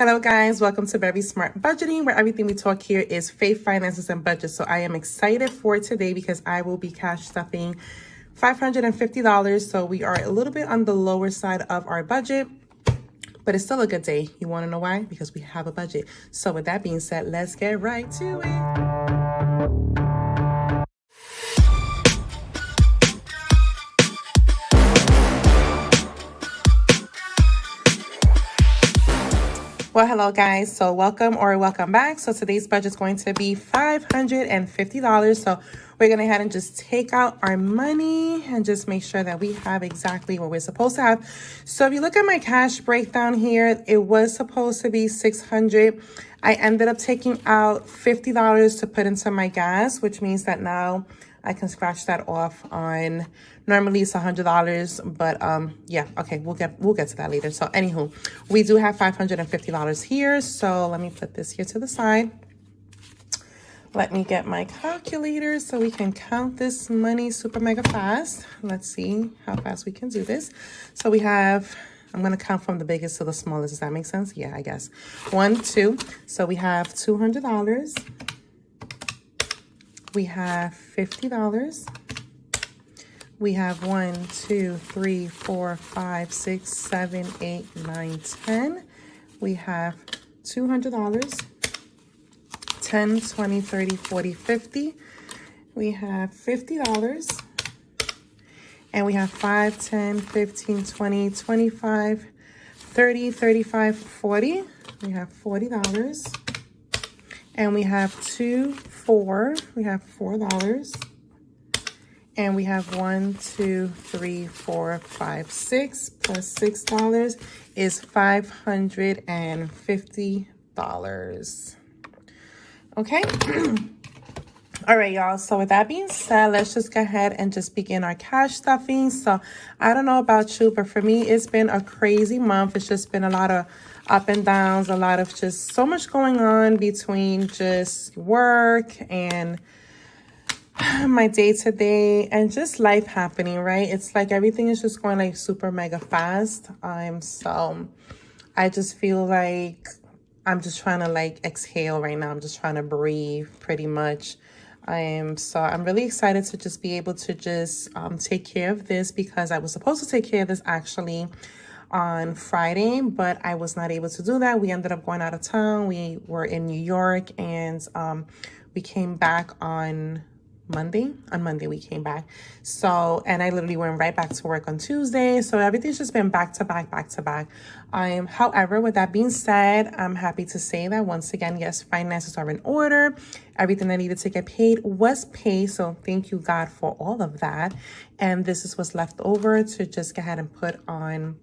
Hello guys, welcome to Very Smart Budgeting, where everything we talk here is faith, finances, and budget. So I am excited for today because I will be cash stuffing $550. So we are a little bit on the lower side of our budget, but it's still a good day. You want to know why? Because we have a budget. So with that being said, let's get right to it. Well, hello guys. So welcome back. So today's budget is going to be $550. So we're going to head and just take out our money and just make sure that we have exactly what we're supposed to have. So if you look at my cash breakdown here, it was supposed to be $600. I ended up taking out $50 to put into my gas, which means that now I can scratch that off on, normally it's $100, but yeah, okay, we'll get to that later. So anywho, we do have $550 here. So let me put this here to the side. Let me get my calculator so we can count this money super mega fast. Let's see how fast we can do this. So we have, I'm going to count from the biggest to the smallest. Does that make sense? Yeah, I guess. 1, 2. So we have $200. We have $50. We have 1, 2, 3, 4, 5, 6, 7, 8, 9, 10. We have $200. 10, 20, 30, 40, 50. We have $50. And we have 5, 10, 15, 20, 25, 30, 35, 40. We have $40. And we have 2, 4. We have $4. And we have 1, 2, 3, 4, 5, 6 plus $6 is $550. Okay. All right, y'all. So with that being said, let's just go ahead and just begin our cash stuffing. So I don't know about you, but for me, it's been a crazy month. It's just been a lot of up and downs, a lot of just so much going on between just work and my day-to-day and just life happening, right? It's like everything is just going like super mega fast. So I just feel like I'm just trying to like exhale right now. I'm just trying to breathe pretty much. I'm really excited to just be able to just take care of this, because I was supposed to take care of this actually on Friday, but I was not able to do that. We ended up going out of town. We were in New York, and we came back on Monday. On Monday we came back. So, and I literally went right back to work on Tuesday. So everything's just been back to back. However, with that being said, I'm happy to say that once again, yes, finances are in order. Everything that needed to get paid was paid. So thank you, God, for all of that. And this is what's left over to just go ahead and put on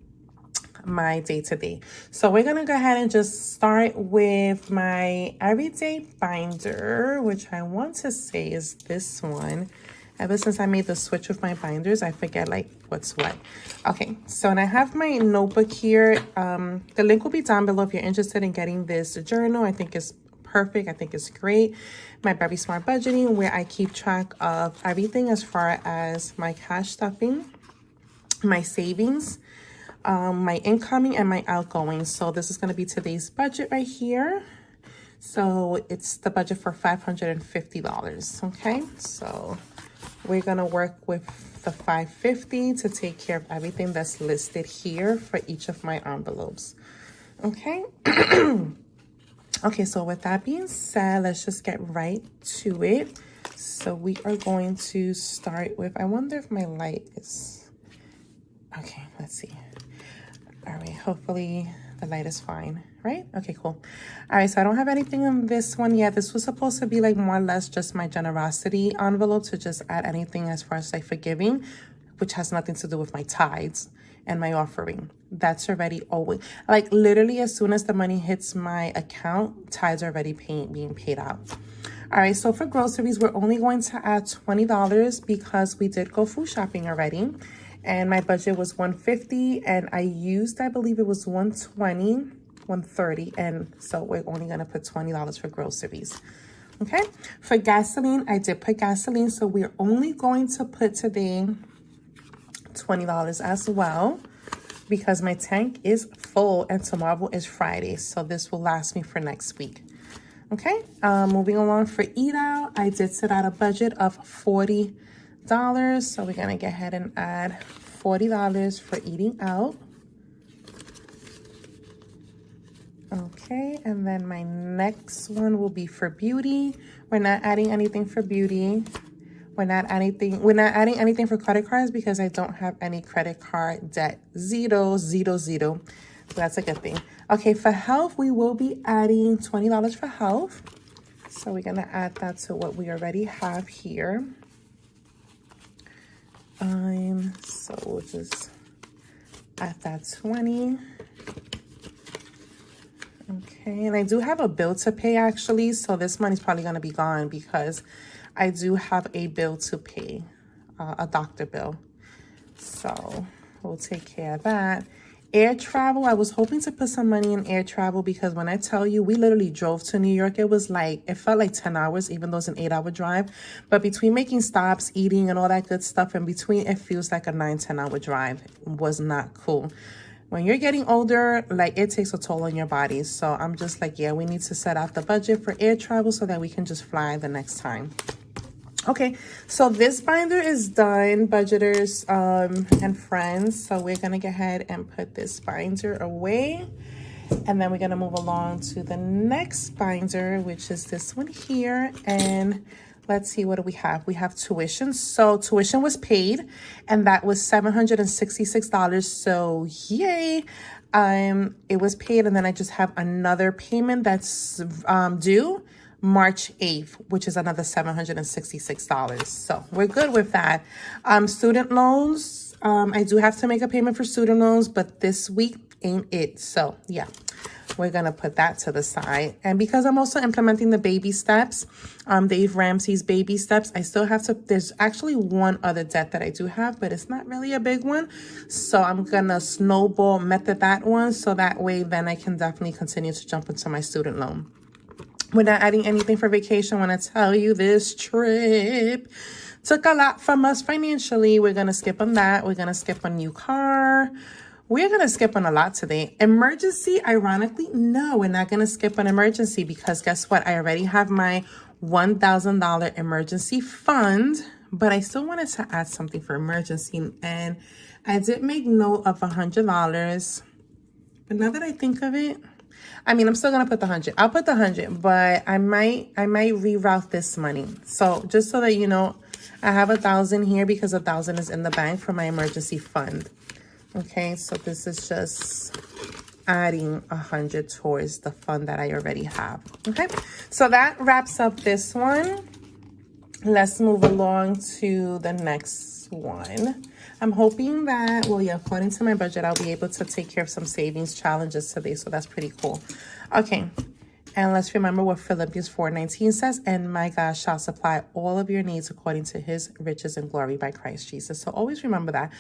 my day-to-day. So we're gonna go ahead and just start with my everyday binder, which I want to say is this one. Ever since I made the switch with my binders, I forget like what's what. Okay, so and I have my notebook here. The link will be down below if you're interested in getting this journal. I think it's perfect. I think it's great. My Very Smart Budgeting, where I keep track of everything as far as my cash stuffing, my savings, my incoming and my outgoing. So this is going to be today's budget right here. So it's the budget for $550. Okay, so we're going to work with the $550 to take care of everything that's listed here for each of my envelopes. Okay. Okay, so with that being said, let's just get right to it. So we are going to start with, I wonder if my light is, okay, let's see. All right, hopefully the light is fine, right? Okay, cool. All right, so I don't have anything on this one yet. This was supposed to be like more or less just my generosity envelope to just add anything as far as like forgiving, which has nothing to do with my tithes and my offering. That's already always, like literally as soon as the money hits my account, tithes are already being paid out. All right, so for groceries, we're only going to add $20 because we did go food shopping already. And my budget was $150, and I used, I believe it was $120, $130, and so we're only gonna put $20 for groceries. Okay, for gasoline, I did put gasoline, so we're only going to put today $20 as well. because my tank is full and tomorrow is Friday. So this will last me for next week. Okay, moving along for eat out. I did set out a budget of $40. So we're gonna go ahead and add $40 for eating out. Okay, and then my next one will be for beauty. We're not adding anything for beauty. We're not adding anything for credit cards because I don't have any credit card debt. Zero. So that's a good thing. Okay, for health, we will be adding $20 for health. So we're gonna add that to what we already have here. So we'll just add that 20. Okay, and I do have a bill to pay actually, so this money's probably gonna be gone because I do have a bill to pay, a doctor bill. So we'll take care of that. Air travel, I was hoping to put some money in air travel because when I tell you, we literally drove to New York. It felt like 10 hours, even though it's an 8-hour drive. But between making stops, eating, and all that good stuff in between, it feels like a 9-10 hour drive. It was not cool. When you're getting older, like, it takes a toll on your body. So I'm just like, yeah, we need to set out the budget for air travel so that we can just fly the next time. Okay, so this binder is done, budgeters and friends. So we're gonna go ahead and put this binder away. And then we're gonna move along to the next binder, which is this one here. And let's see, what do we have? We have tuition. So tuition was paid, and that was $766. So yay. It was paid, and then I just have another payment that's due March 8th, which is another $766. So we're good with that. Student loans, I do have to make a payment for student loans, but this week ain't it. So yeah, we're gonna put that to the side. And because I'm also implementing the baby steps, Dave Ramsey's baby steps, I still have to, there's actually one other debt that I do have, but it's not really a big one. So I'm gonna snowball method that one, so that way then I can definitely continue to jump into my student loan. We're not adding anything for vacation. When I tell you this trip took a lot from us financially, we're going to skip on that. We're going to skip on new car. We're going to skip on a lot today. Emergency, ironically, no, we're not going to skip on emergency because guess what? I already have my $1,000 emergency fund, but I still wanted to add something for emergency. And I did make note of $100. But now that I think of it, I mean, I'm still going to put the 100. I'll put the 100, but I might reroute this money. So just so that you know, I have 1,000 here because 1,000 is in the bank for my emergency fund. Okay, so this is just adding 100 towards the fund that I already have. Okay, so that wraps up this one. Let's move along to the next one. I'm hoping that, well, yeah, according to my budget, I'll be able to take care of some savings challenges today. So that's pretty cool. Okay. And let's remember what Philippians 4:19 says, and my God shall supply all of your needs according to his riches and glory by Christ Jesus. So always remember that.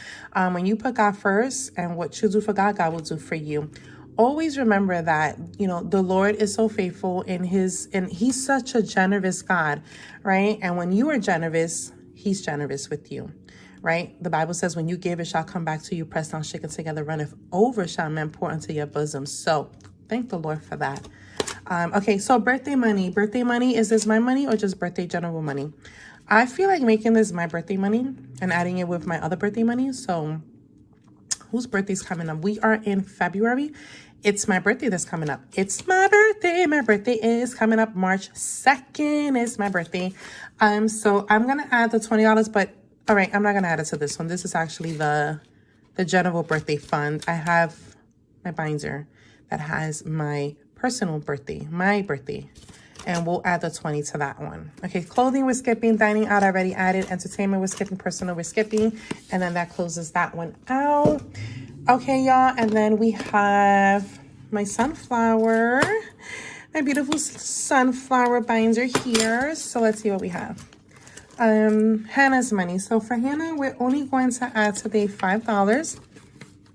When you put God first and what you do for God, God will do for you. Always remember that, you know, the Lord is so faithful and he's such a generous God, right? And when you are generous, he's generous with you. Right? The Bible says, when you give, it shall come back to you, pressed down, shaken together, runneth over, shall men pour into your bosom. So thank the Lord for that. Okay, so birthday money. Birthday money, is this my money or just birthday general money? I feel like making this my birthday money and adding it with my other birthday money. So whose birthday's coming up? We are in February. It's my birthday that's coming up. It's my birthday. My birthday is coming up March 2nd. It's my birthday. So I'm going to add the $20, but all right, I'm not going to add it to this one. This is actually the general birthday fund. I have my binder that has my personal birthday, my birthday, and we'll add the 20 to that one. Okay, clothing we're skipping, dining out already added, entertainment we're skipping, personal we're skipping, and then that closes that one out. Okay, y'all, and then we have my sunflower, my beautiful sunflower binder here. So let's see what we have. Hannah's money. So for Hannah, we're only going to add today $5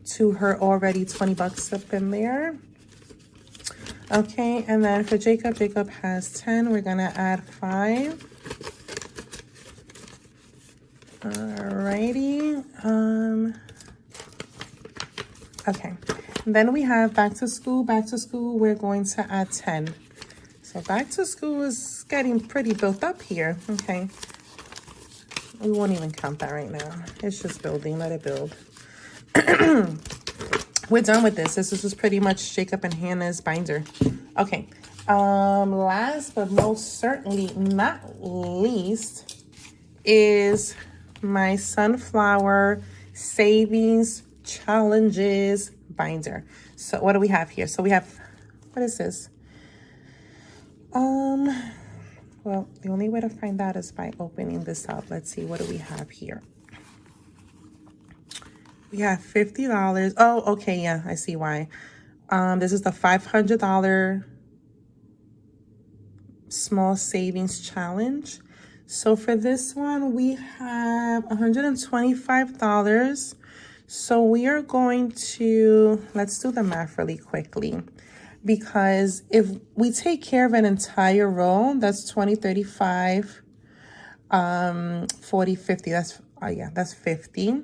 to her already $20 up in there. Okay, and then for Jacob, Jacob has 10. We're gonna add 5. Alrighty. Okay, and then we have back to school. Back to school, we're going to add 10. So back to school is getting pretty built up here. Okay, we won't even count that right now. It's just building. Let it build. We're done with this. This was pretty much Jacob and Hannah's binder. Okay. Last but most certainly not least is my Sunflower Savings Challenges binder. So what do we have here? So we have, what is this? Well, the only way to find that is by opening this up. Let's see, what do we have here? We have $50. Oh, okay, yeah, I see why. This is the $500 small savings challenge. So for this one, we have $125. So we are going to, let's do the math really quickly. Because if we take care of an entire row, that's 20, 35, 40, 50. That's, yeah, that's 50.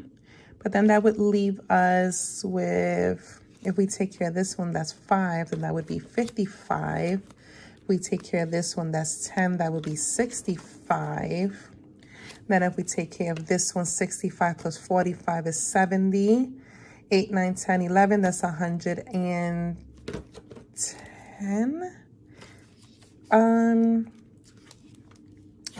But then that would leave us with, if we take care of this one, that's 5, then that would be 55. If we take care of this one, that's 10, that would be 65. Then if we take care of this one, 65 plus 45 is 70. 8, 9, 10, 11, that's 110.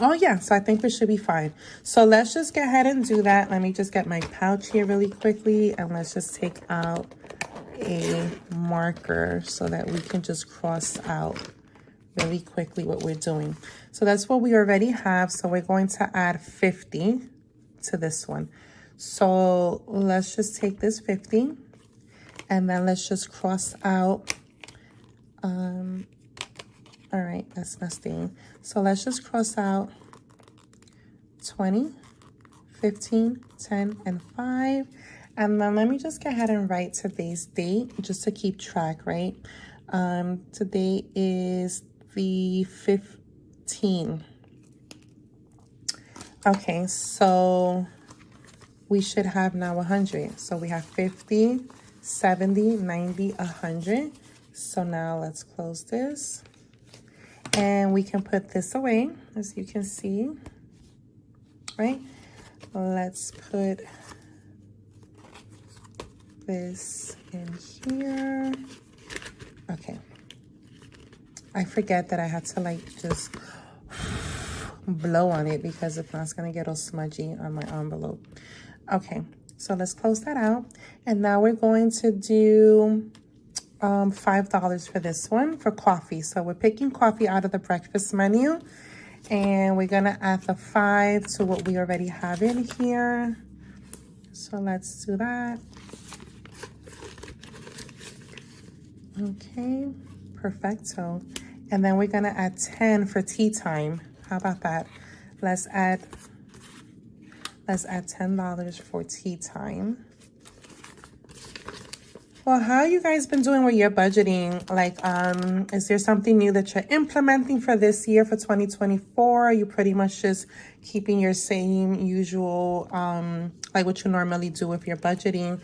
Oh yeah, so I think we should be fine. So let's just go ahead and do that. Let me just get my pouch here really quickly, and let's just take out a marker so that we can just cross out really quickly what we're doing. So that's what we already have. So we're going to add 50 to this one. So let's just take this 50 and then let's just cross out. All right, that's not staying. So let's just cross out 20, 15, 10, and 5. And then let me just go ahead and write today's date just to keep track, right? Today is the 15th. Okay, so we should have now 100. So we have 50, 70, 90, 100. So now let's close this. And we can put this away, as you can see, right? Let's put this in here. Okay. I forget that I had to like just blow on it because if not, it's gonna get all smudgy on my envelope. Okay, so let's close that out. And now we're going to do $5 for this one for coffee. So we're picking coffee out of the breakfast menu, and we're gonna add the 5 to what we already have in here. So let's do that. Okay, perfecto. And then we're gonna add 10 for tea time. How about that? Let's add $10 for tea time. Well, how you guys been doing with your budgeting? Like, is there something new that you're implementing for this year, for 2024? Are you pretty much just keeping your same usual, like what you normally do with your budgeting?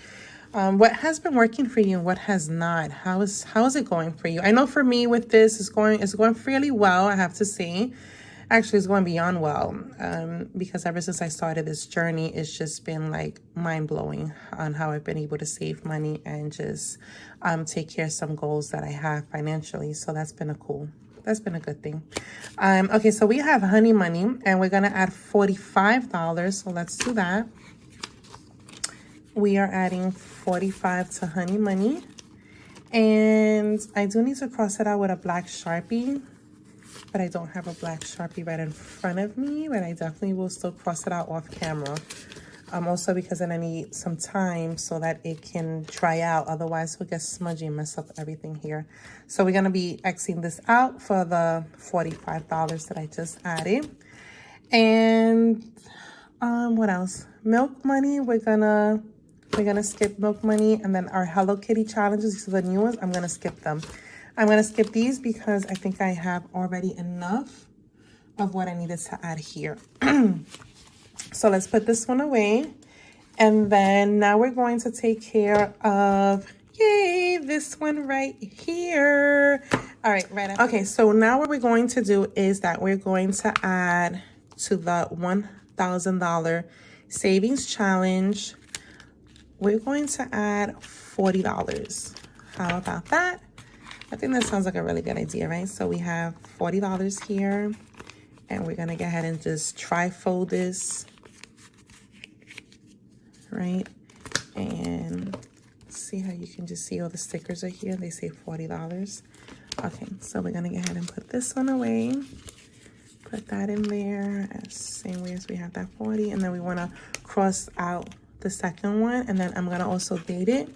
What has been working for you and what has not? How is it going for you? I know for me with this, it's going fairly well, I have to say. Actually, it's going beyond well, because ever since I started this journey, it's just been like mind-blowing on how I've been able to save money and just take care of some goals that I have financially. So that's been a good thing. Okay, so we have honey money and we're gonna add $45. So let's do that. We are adding 45 to honey money. And I do need to cross it out with a black Sharpie, but I don't have a black Sharpie right in front of me, but I definitely will still cross it out off camera. Also because then I need some time so that it can dry out. Otherwise it'll get smudgy and mess up everything here. So we're gonna be Xing this out for the $45 that I just added. And what else? Milk money, we're gonna skip milk money, and then our Hello Kitty challenges, these are the new ones, I'm gonna skip them. I'm gonna skip these because I think I have already enough of what I needed to add here. So let's put this one away. And then now we're going to take care of, yay, this one right here. All right, right after. Okay, so now what we're going to do is that we're going to add to the $1,000 savings challenge, we're going to add $40. How about that? I think that sounds like a really good idea, right? So we have $40 here, and we're gonna go ahead and just tri-fold this, right? And see how you can just see all the stickers are here. They say $40. Okay, so we're gonna go ahead and put this one away. Put that in there, same way as we have that 40, and then we wanna cross out the second one, and then I'm gonna also date it.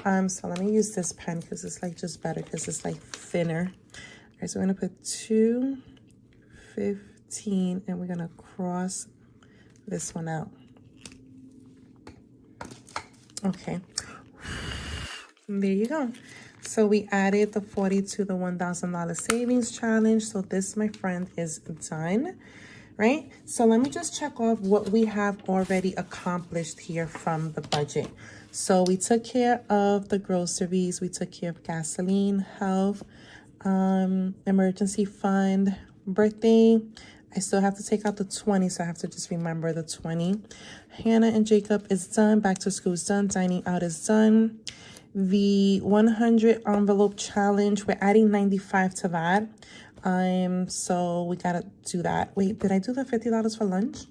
So let me use this pen because it's like just better because it's like thinner. All right, so we're gonna put 2/15, and we're gonna cross this one out. Okay, there you go. So we added the 40 to the $1,000 savings challenge. So this, my friend, is done, right? So let me just check off what we have already accomplished here from the budget. So we took care of the groceries, we took care of gasoline, health, emergency fund, birthday. I still have to take out the 20, so I have to just remember the 20. Hannah and Jacob is done. Back to school is done. Dining out is done. The 100 envelope challenge, we're adding 95 to that. So we gotta do that. Wait, did I do the $50 for lunch?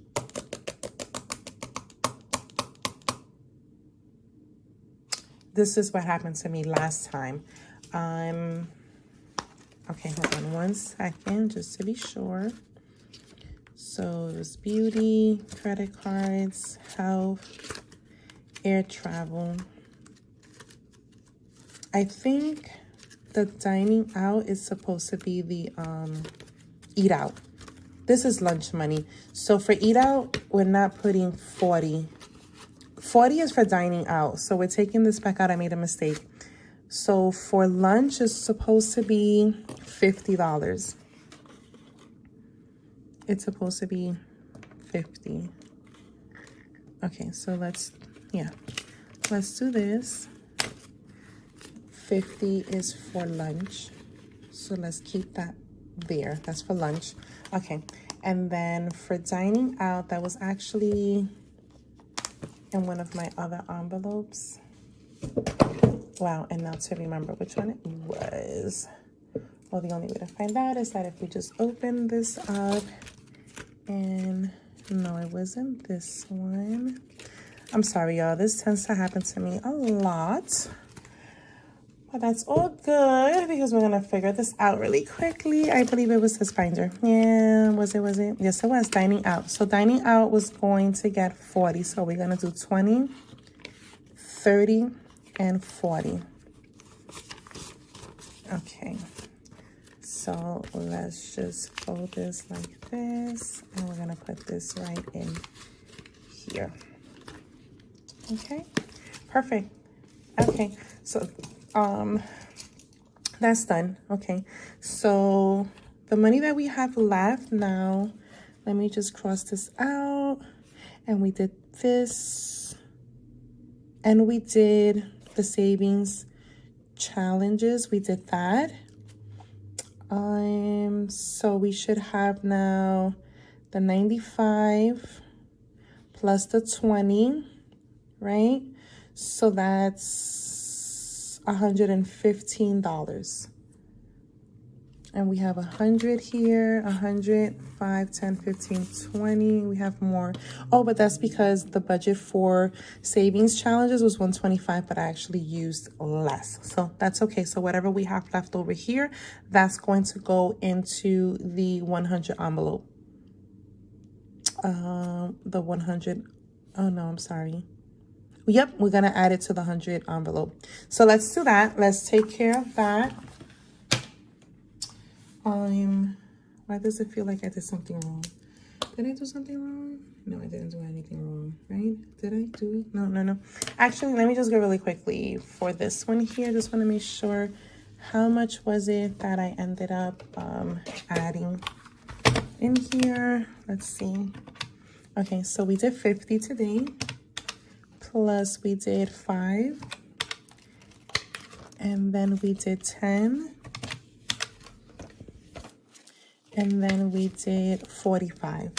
This is what happened to me last time. Okay, hold on 1 second, just to be sure. So it was beauty, credit cards, health, air travel. I think the dining out is supposed to be the eat out. This is lunch money. So for eat out, we're not putting 40. 40 is for dining out. So we're taking this back out. I made a mistake. So for lunch, it's supposed to be $50. It's supposed to be 50. Okay, so let's do this. 50 is for lunch. So let's keep that there. That's for lunch. Okay, and then for dining out, that was actually in one of my other envelopes. Wow, and now to remember which one it was. Well, the only way to find out is that if we just open this up, and no, it wasn't this one. I'm sorry, y'all. This tends to happen to me a lot. But that's all good because we're going to figure this out really quickly. I believe it was this binder. Yeah, was it? Yes, it was. Dining out. So dining out was going to get 40. So we're going to do 20, 30, and 40. Okay. So let's just fold this like this. And we're going to put this right in here. Okay. Perfect. Okay. So that's done. Okay, so the money that we have left now, let me just cross this out, and we did this, and we did the savings challenges. We did that. So we should have now the 95 plus the 20, right? So that's $115. And we have 100 here, 100, 5, 10, 15, 20. We have more. Oh, but that's because the budget for savings challenges was 125, but I actually used less. So that's okay. So whatever we have left over here, that's going to go into the 100 envelope. The 100, oh no, I'm sorry. Yep, we're going to add it to the 100 envelope. So let's do that. Let's take care of that. Why does it feel like I did something wrong? Did I do something wrong? No, I didn't do anything wrong, right? Did I do it? No. Actually, let me just go really quickly for this one here. Just want to make sure, how much was it that I ended up adding in here? Let's see. Okay, so we did 50 today. plus we did 5, and then we did 10, and then we did 45.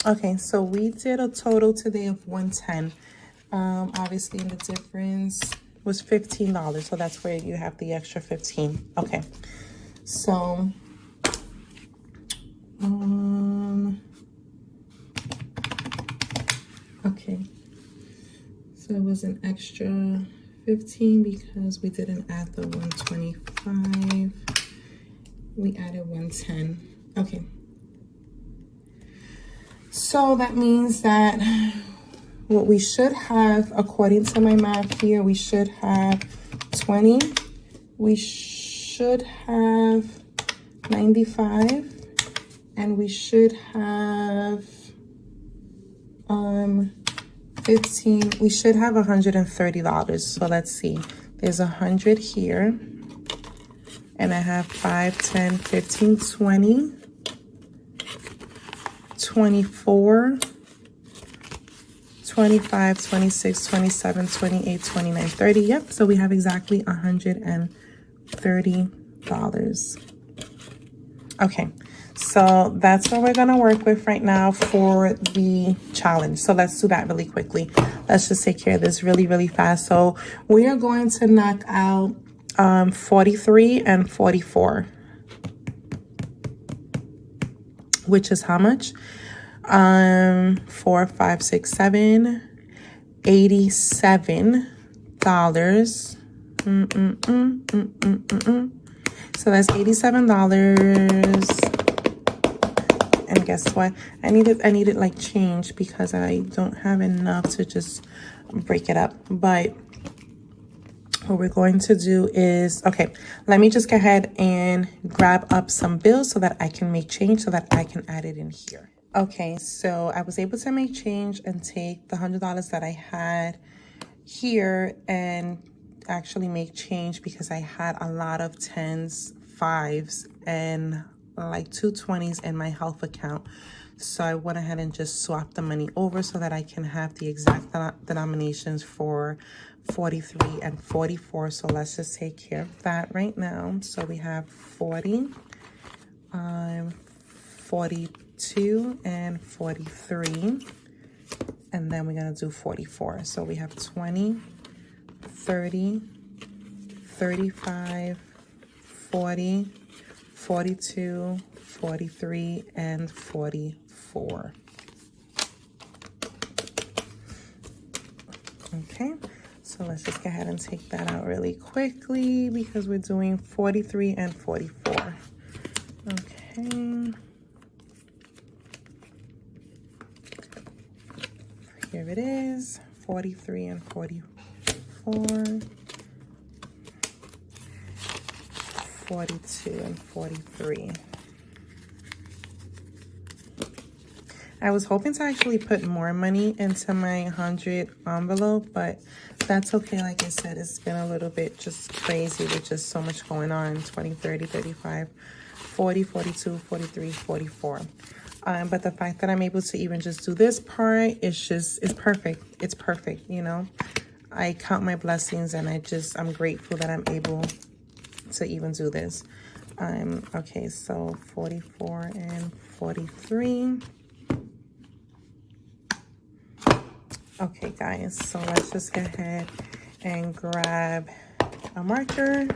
Okay, so we did a total today of 110. Obviously the difference was $15, so that's where you have the extra 15. Okay, so okay, so it was an extra 15 because we didn't add the 125. We added 110. Okay, so that means that what we should have, according to my math here, we should have 20. We should have 95. And we should have 15. We should have $130. So let's see. There's 100 here. And I have 5, 10, 15, 20, 24, 25, 26, 27, 28, 29, 30. Yep, so we have exactly $130. Okay, so that's what we're gonna work with right now for the challenge. So let's do that really quickly. Let's just take care of this really, really fast. So we are going to knock out 43 and 44, which is how much? 4, 5, 6, 7, $87. So that's $87. And guess what? I needed like change because I don't have enough to just break it up. But what we're going to do is, okay, let me just go ahead and grab up some bills so that I can make change so that I can add it in here. Okay, so I was able to make change and take the $100 that I had here and actually make change because I had a lot of 10s, 5s, and like 2 20s in my health account. So I went ahead and just swapped the money over so that I can have the exact denominations for 43 and 44. So let's just take care of that right now. So we have 40, 42, and 43. And then we're going to do 44. So we have 20, 30, 35, 40, 42, 43, and 44. Okay, so let's just go ahead and take that out really quickly because we're doing 43 and 44. Okay. Here it is, 43 and 44. 42 and 43. I was hoping to actually put more money into my 100 envelope, but that's okay. Like I said, it's been a little bit just crazy with just so much going on. 20, 30, 35, 40, 42, 43, 44. But the fact that I'm able to even just do this part, it's perfect. It's perfect, you know. I count my blessings and I'm grateful that I'm able to even do this. Okay, so 44 and 43. Okay, guys, so let's just go ahead and grab a marker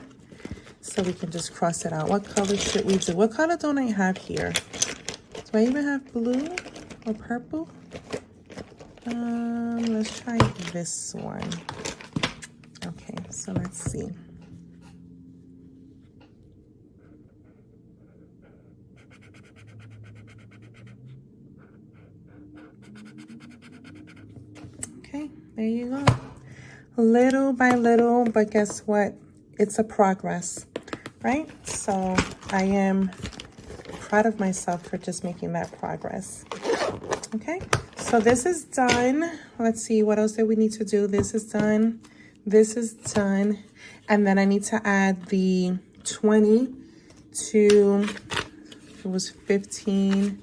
so we can just cross it out. What color should we do? What color don't I have here? Do I even have blue or purple? Let's try this one. Okay, so let's see. Okay, there you go. Little by little, but guess what? It's a progress, right? So I am proud of myself for just making that progress. Okay, so this is done. Let's see, what else do we need to do? This is done. This is done. And then I need to add the 20 to, it was 15,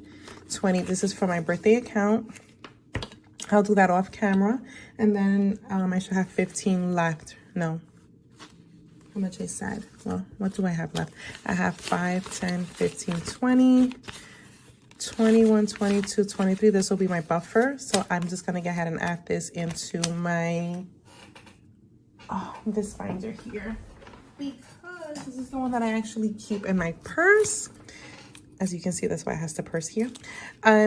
20. This is for my birthday account. I'll do that off camera. And then I should have 15 left. No. How much I said? Well, what do I have left? I have 5, 10, 15, 20, 21, 22, 23. This will be my buffer. So I'm just going to go ahead and add this into my, this binder here. Because this is the one that I actually keep in my purse. As you can see, that's why it has the purse here.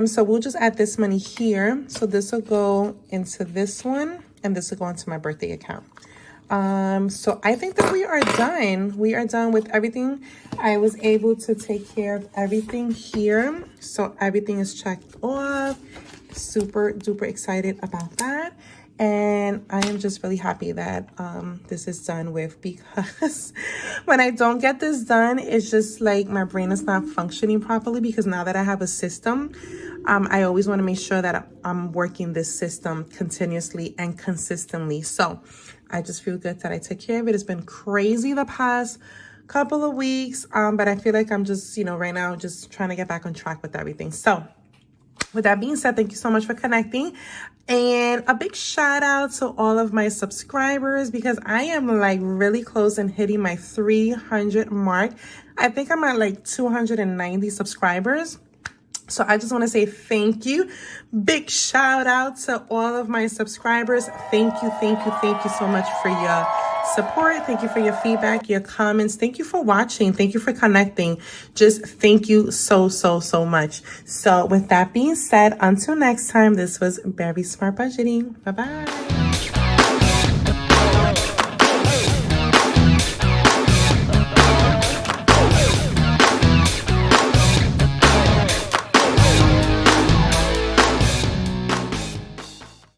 So we'll just add this money here. So this will go into this one, and this will go into my birthday account. So I think that we are done. We are done with everything. I was able to take care of everything here. So everything is checked off. Super duper excited about that. And I am just really happy that this is done with, because when I don't get this done, it's just like my brain is not functioning properly, because now that I have a system, I always want to make sure that I'm working this system continuously and consistently. So I just feel good that I took care of it. It's been crazy the past couple of weeks, but I feel like I'm just, right now just trying to get back on track with everything. So with that being said, thank you so much for connecting. And a big shout out to all of my subscribers, because I am like really close and hitting my 300 mark. I think I'm at like 290 subscribers. So I just want to say thank you. Big shout out to all of my subscribers. Thank you, thank you, thank you so much for your support. Thank you for your feedback, your comments. Thank you for watching. Thank you for connecting. Just thank you so, so, so much. So with that being said, until next time, this was Very Smart Budgeting. Bye-bye.